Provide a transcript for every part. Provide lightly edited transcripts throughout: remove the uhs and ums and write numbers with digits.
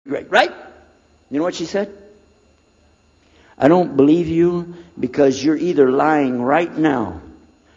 great, right? You know what she said? I don't believe you because you're either lying right now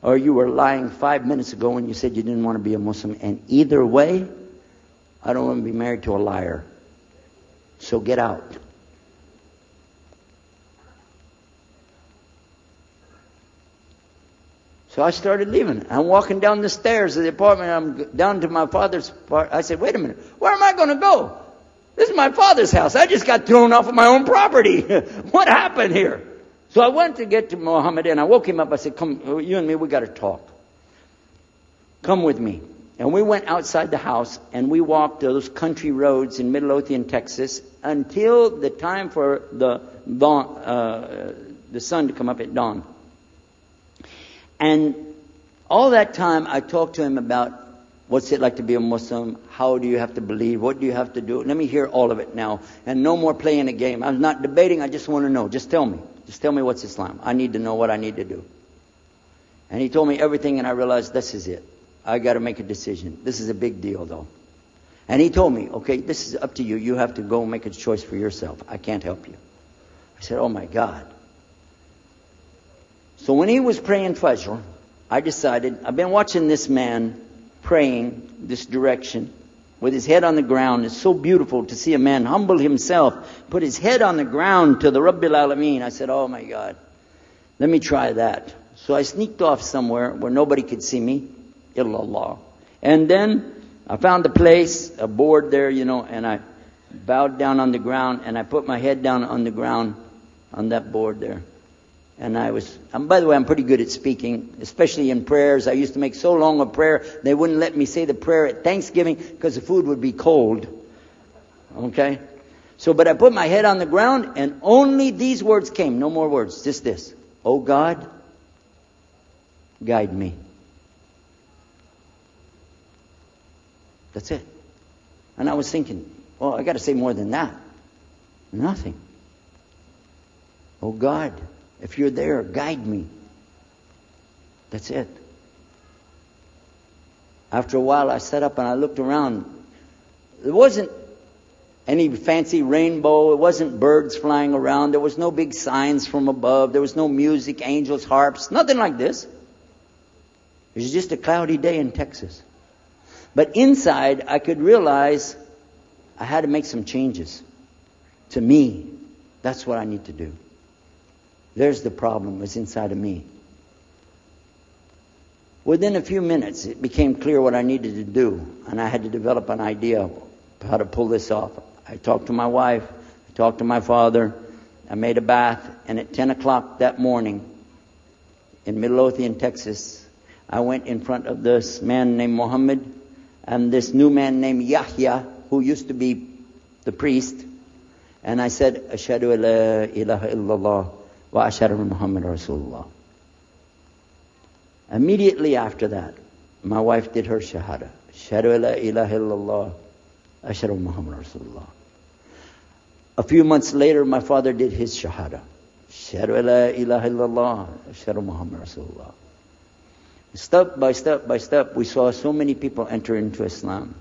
or you were lying 5 minutes ago when you said you didn't want to be a Muslim. And either way, I don't want to be married to a liar. So get out. So I started leaving. I'm walking down the stairs of the apartment. I'm down to my father's part. I said, wait a minute. Where am I going to go? This is my father's house. I just got thrown off of my own property. What happened here? So I went to get to Muhammad and I woke him up. I said, come, you and me, we got to talk. Come with me. And we went outside the house and we walked those country roads in Midlothian, Texas, until the time for the sun to come up at dawn. And all that time I talked to him about what's it like to be a Muslim? How do you have to believe? What do you have to do? Let me hear all of it now. And no more playing a game. I'm not debating. I just want to know. Just tell me. Just tell me what's Islam. I need to know what I need to do. And he told me everything and I realized this is it. I got to make a decision. This is a big deal though. And he told me, okay, this is up to you. You have to go make a choice for yourself. I can't help you. I said, oh my God. So when he was praying Fajr, I decided, I've been watching this man praying this direction with his head on the ground. It's so beautiful to see a man humble himself, put his head on the ground to the Rabbil Alameen. I said, oh my God, let me try that. So I sneaked off somewhere where nobody could see me, illallah. And then I found a place, a board there, and I bowed down on the ground and I put my head down on the ground on that board there. And by the way, I'm pretty good at speaking, especially in prayers. I used to make so long a prayer, they wouldn't let me say the prayer at Thanksgiving because the food would be cold. Okay? But I put my head on the ground and only these words came. No more words. Just this. Oh God, guide me. That's it. And I was thinking, oh, I got to say more than that. Nothing. Oh God, if you're there, guide me. That's it. After a while, I sat up and I looked around. There wasn't any fancy rainbow. It wasn't birds flying around. There was no big signs from above. There was no music, angels, harps, nothing like this. It was just a cloudy day in Texas. But inside, I could realize I had to make some changes. To me, that's what I need to do. There's the problem, it's inside of me. Within a few minutes, it became clear what I needed to do. And I had to develop an idea of how to pull this off. I talked to my wife, I talked to my father, I made a bath, and at 10 o'clock that morning, in Midlothian, Texas, I went in front of this man named Muhammad, and this new man named Yahya, who used to be the priest. And I said, Ashhadu an la ilaha illallah. Wa ashhadu Muhammad Rasulullah. Immediately after that, my wife did her shahada. Ashhadu la ilaha illallah. Ashhadu Muhammad Rasulullah. A few months later, my father did his shahada. Ashhadu la ilaha illallah. Ashhadu Muhammad Rasulullah. Step by step by step, we saw so many people enter into Islam.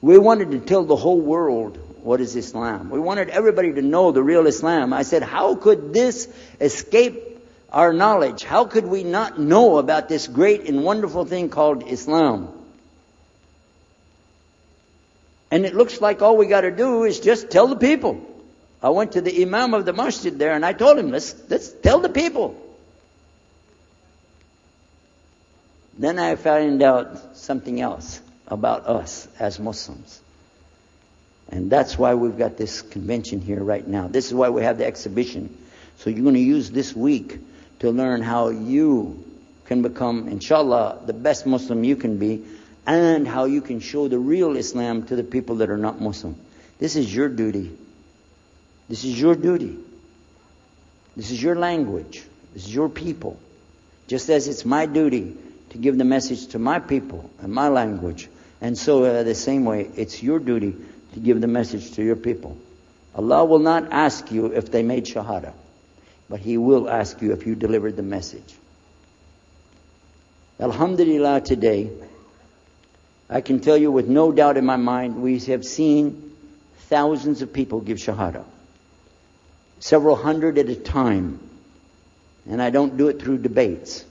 We wanted to tell the whole world what is Islam. We wanted everybody to know the real Islam. I said, how could this escape our knowledge? How could we not know about this great and wonderful thing called Islam? And it looks like all we got to do is just tell the people. I went to the imam of the masjid there and I told him, let's tell the people. Then I found out something else about us as Muslims. And that's why we've got this convention here right now. This is why we have the exhibition. So you're going to use this week to learn how you can become, inshallah, the best Muslim you can be, and how you can show the real Islam to the people that are not Muslim. This is your duty. This is your duty. This is your language. This is your people. Just as it's my duty to give the message to my people and my language. And so the same way, it's your duty to give the message to your people. Allah will not ask you if they made shahada, but He will ask you if you delivered the message. Alhamdulillah, today, I can tell you with no doubt in my mind, we have seen thousands of people give Shahada. Several hundred at a time. And I don't do it through debates.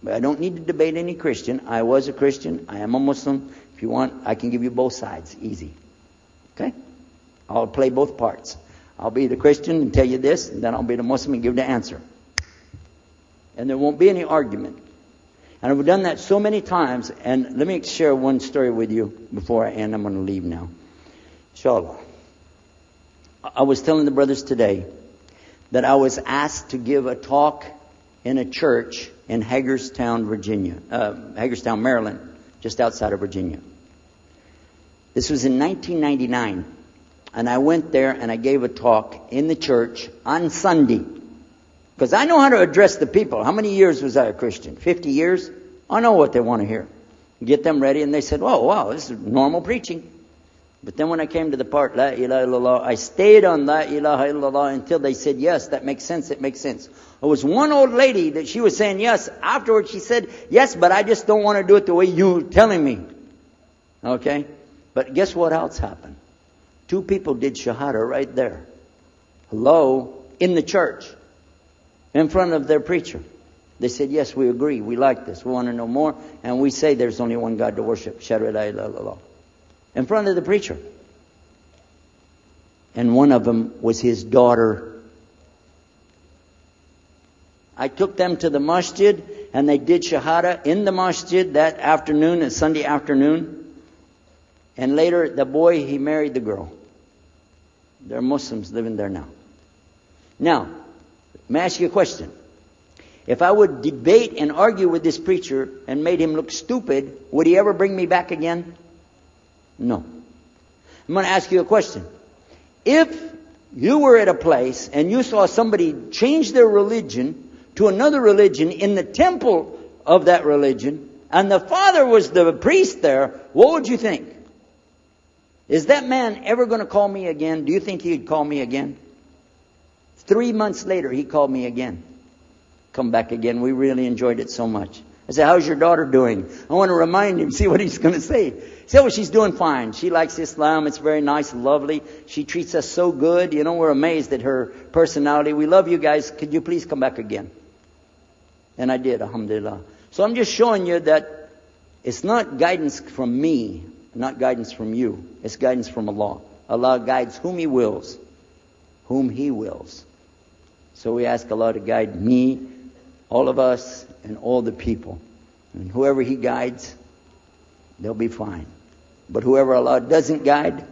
But I don't need to debate any Christian. I was a Christian. I am a Muslim. If you want, I can give you both sides. Easy. Okay? I'll play both parts. I'll be the Christian and tell you this, and then I'll be the Muslim and give the answer. And there won't be any argument. And I've done that so many times. And let me share one story with you before I end. I'm going to leave now. Inshallah. I was telling the brothers today that I was asked to give a talk in a church in Hagerstown, Maryland, just outside of Virginia. This was in 1999. And I went there and I gave a talk in the church on Sunday. Because I know how to address the people. How many years was I a Christian? 50 years? I know what they want to hear. Get them ready, and they said, oh, wow, this is normal preaching. But then when I came to the part, La ilaha illallah, I stayed on La ilaha illallah until they said, yes, that makes sense, it makes sense. There was one old lady that she was saying yes. Afterwards she said, yes, but I just don't want to do it the way you're telling me. Okay? But guess what else happened? 2 people did Shahada right there. Hello? In the church. In front of their preacher. They said, yes, we agree. We like this. We want to know more. And we say there's only one God to worship. Shahadu la ilaha illallah. In front of the preacher. And one of them was his daughter. I took them to the masjid and they did Shahada in the masjid that afternoon, a Sunday afternoon. And later the boy, he married the girl. They're Muslims living there now. Now, let me ask you a question. If I would debate and argue with this preacher and made him look stupid, would he ever bring me back again? No. I'm going to ask you a question. If you were at a place and you saw somebody change their religion to another religion in the temple of that religion, and the father was the priest there, what would you think? Is that man ever going to call me again? Do you think he'd call me again? 3 months later, he called me again. Come back again. We really enjoyed it so much. I said, how's your daughter doing? I want to remind him, see what he's going to say. He said, well, she's doing fine. She likes Islam. It's very nice and lovely. She treats us so good. You know, we're amazed at her personality. We love you guys. Could you please come back again? And I did, alhamdulillah. So I'm just showing you that it's not guidance from me, not guidance from you. It's guidance from Allah. Allah guides whom He wills. Whom He wills. So we ask Allah to guide me, all of us, and all the people. And whoever He guides, they'll be fine. But whoever Allah doesn't guide,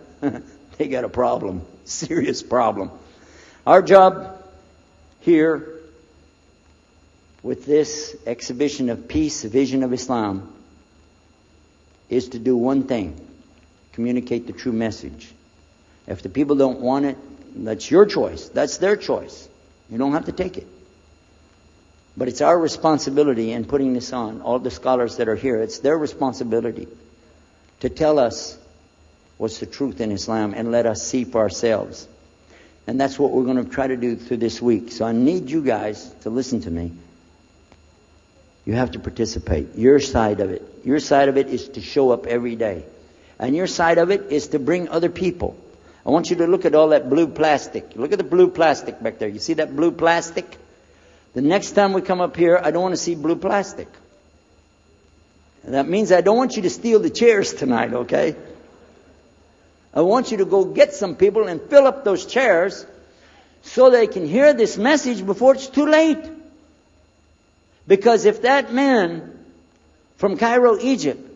they got a problem. Serious problem. Our job here with this exhibition of peace, vision of Islam, is to do one thing. Communicate the true message. If the people don't want it, that's your choice. That's their choice. You don't have to take it. But it's our responsibility in putting this on. All the scholars that are here, it's their responsibility to tell us what's the truth in Islam and let us see for ourselves. And that's what we're going to try to do through this week. So I need you guys to listen to me. You have to participate. Your side of it. Your side of it is to show up every day. And your side of it is to bring other people. I want you to look at all that blue plastic. Look at the blue plastic back there. You see that blue plastic? The next time we come up here, I don't want to see blue plastic. And that means I don't want you to steal the chairs tonight, okay? I want you to go get some people and fill up those chairs so they can hear this message before it's too late. Because if that man from Cairo, Egypt,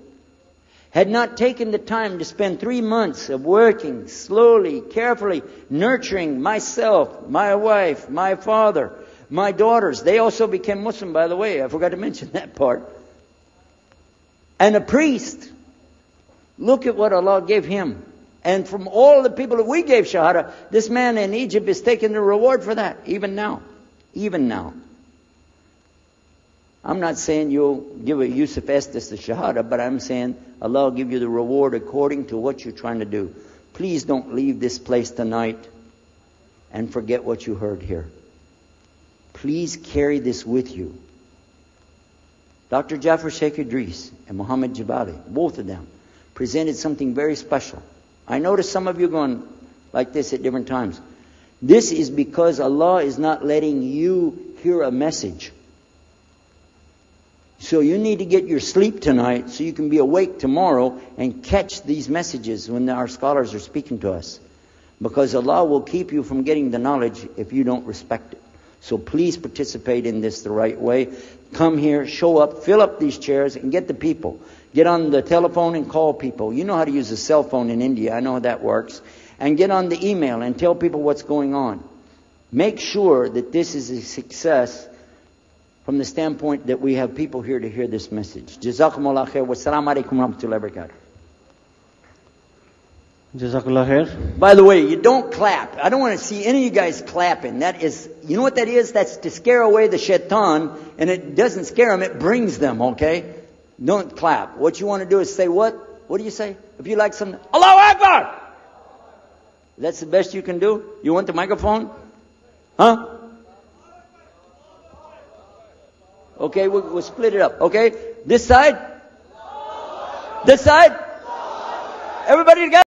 had not taken the time to spend 3 months of working slowly, carefully, nurturing myself, my wife, my father, my daughters. They also became Muslim, by the way. I forgot to mention that part. And a priest. Look at what Allah gave him. And from all the people that we gave Shahada, this man in Egypt is taking the reward for that. Even now. Even now. I'm not saying you'll give a Yusuf Estes the Shahada, but I'm saying Allah will give you the reward according to what you're trying to do. Please don't leave this place tonight and forget what you heard here. Please carry this with you. Dr. Jafar Sheikh Idris and Muhammad Jabali, both of them, presented something very special. I noticed some of you going, like this at different times. This is because Allah is not letting you hear a message. So you need to get your sleep tonight so you can be awake tomorrow and catch these messages when our scholars are speaking to us. Because Allah will keep you from getting the knowledge if you don't respect it. So please participate in this the right way. Come here, show up, fill up these chairs and get the people. Get on the telephone and call people. You know how to use a cell phone in India. I know how that works. And get on the email and tell people what's going on. Make sure that this is a success from the standpoint that we have people here to hear this message. Jazakumullah khair. Wassalamu alaikum warahmatullahi wabarakatuh. Jazakallah khair. By the way, you don't clap. I don't want to see any of you guys clapping. That is, you know what that is? That's to scare away the shaitan, and it doesn't scare them, it brings them, okay? Don't clap. What you want to do is say what? What do you say? If you like something, Allahu Akbar! That's the best you can do? You want the microphone? Huh? Okay, we'll split it up, okay? This side? This side? Everybody together?